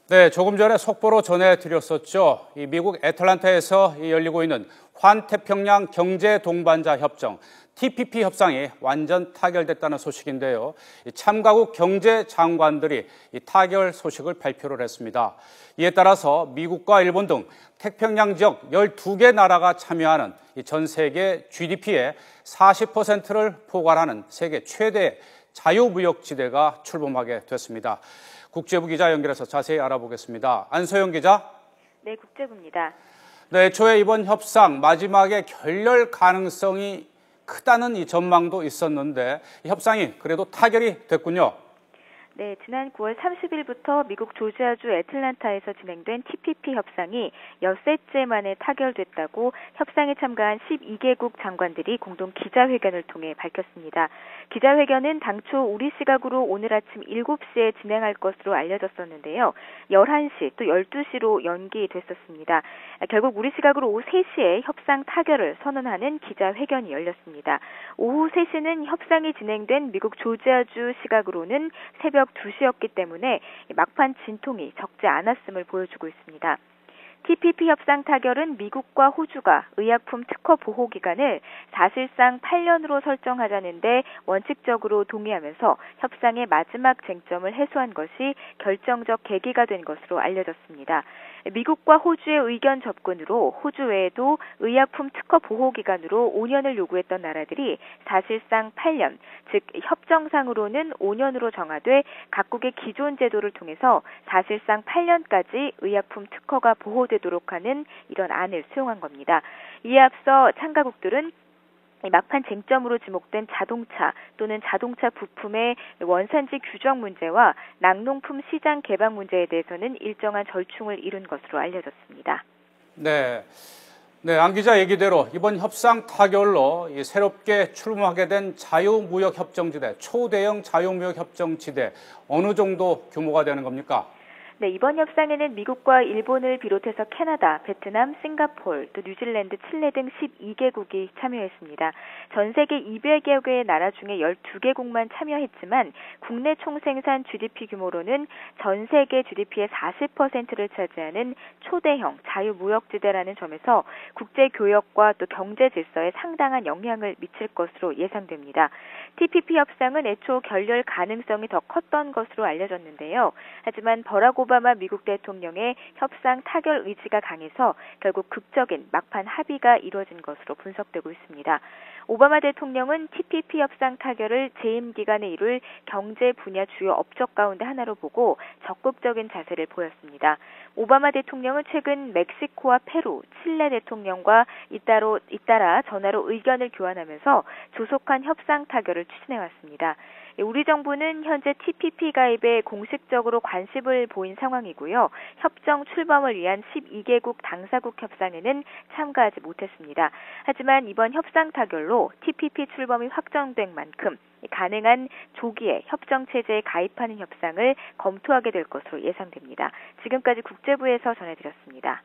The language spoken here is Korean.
네, 조금 전에 속보로 전해드렸었죠. 이 미국 애틀랜타에서 열리고 있는 환태평양 경제 동반자 협정 TPP 협상이 완전 타결됐다는 소식인데요. 참가국 경제장관들이 이 타결 소식을 발표를 했습니다. 이에 따라서 미국과 일본 등 태평양 지역 12개 나라가 참여하는 전 세계 GDP의 40%를 포괄하는 세계 최대 자유무역지대가 출범하게 됐습니다. 국제부 기자 연결해서 자세히 알아보겠습니다. 안소영 기자. 네, 국제부입니다. 네, 애초에 이번 협상 마지막에 결렬 가능성이 크다는 이 전망도 있었는데 이 협상이 그래도 타결이 됐군요. 네, 지난 9월 30일부터 미국 조지아주 애틀랜타에서 진행된 TPP 협상이 엿새째 만에 타결됐다고 협상에 참가한 12개국 장관들이 공동 기자회견을 통해 밝혔습니다. 기자회견은 당초 우리 시각으로 오늘 아침 7시에 진행할 것으로 알려졌었는데요. 11시 또 12시로 연기됐었습니다. 결국 우리 시각으로 오후 3시에 협상 타결을 선언하는 기자회견이 열렸습니다. 오후 3시는 협상이 진행된 미국 조지아주 시각으로는 새벽 2시였기 때문에 막판 진통이 적지 않았음을 보여주고 있습니다. TPP 협상 타결은 미국과 호주가 의약품 특허 보호 기간을 사실상 8년으로 설정하자는데 원칙적으로 동의하면서 협상의 마지막 쟁점을 해소한 것이 결정적 계기가 된 것으로 알려졌습니다. 미국과 호주의 의견 접근으로 호주 외에도 의약품 특허 보호 기간으로 5년을 요구했던 나라들이 사실상 8년, 즉 협정상으로는 5년으로 정하되 각국의 기존 제도를 통해서 사실상 8년까지 의약품 특허가 보호되도록 하는 이런 안을 수용한 겁니다. 이에 앞서 참가국들은 막판 쟁점으로 지목된 자동차 또는 자동차 부품의 원산지 규정 문제와 낙농품 시장 개방 문제에 대해서는 일정한 절충을 이룬 것으로 알려졌습니다. 네, 안 기자 얘기대로 이번 협상 타결로 새롭게 출범하게 된 자유무역협정지대, 초대형 자유무역협정지대 어느 정도 규모가 되는 겁니까? 네, 이번 협상에는 미국과 일본을 비롯해서 캐나다, 베트남, 싱가포르, 또 뉴질랜드, 칠레 등 12개국이 참여했습니다. 전 세계 200여 개의 나라 중에 12개국만 참여했지만 국내 총생산 GDP 규모로는 전 세계 GDP의 40%를 차지하는 초대형 자유무역지대라는 점에서 국제교역과 또 경제 질서에 상당한 영향을 미칠 것으로 예상됩니다. TPP 협상은 애초 결렬 가능성이 더 컸던 것으로 알려졌는데요. 하지만 버락 오바마 미국 대통령의 협상 타결 의지가 강해서 결국 극적인 막판 합의가 이루어진 것으로 분석되고 있습니다. 오바마 대통령은 TPP 협상 타결을 재임 기간에 이룰 경제 분야 주요 업적 가운데 하나로 보고 적극적인 자세를 보였습니다. 오바마 대통령은 최근 멕시코와 페루, 칠레 대통령과 잇따라 전화로 의견을 교환하면서 조속한 협상 타결을 추진해왔습니다. 우리 정부는 현재 TPP 가입에 공식적으로 관심을 보인 상황이고요. 협정 출범을 위한 12개국 당사국 협상에는 참가하지 못했습니다. 하지만 이번 협상 타결로 TPP 출범이 확정된 만큼 가능한 조기에 협정 체제에 가입하는 협상을 검토하게 될 것으로 예상됩니다. 지금까지 국제부에서 전해드렸습니다.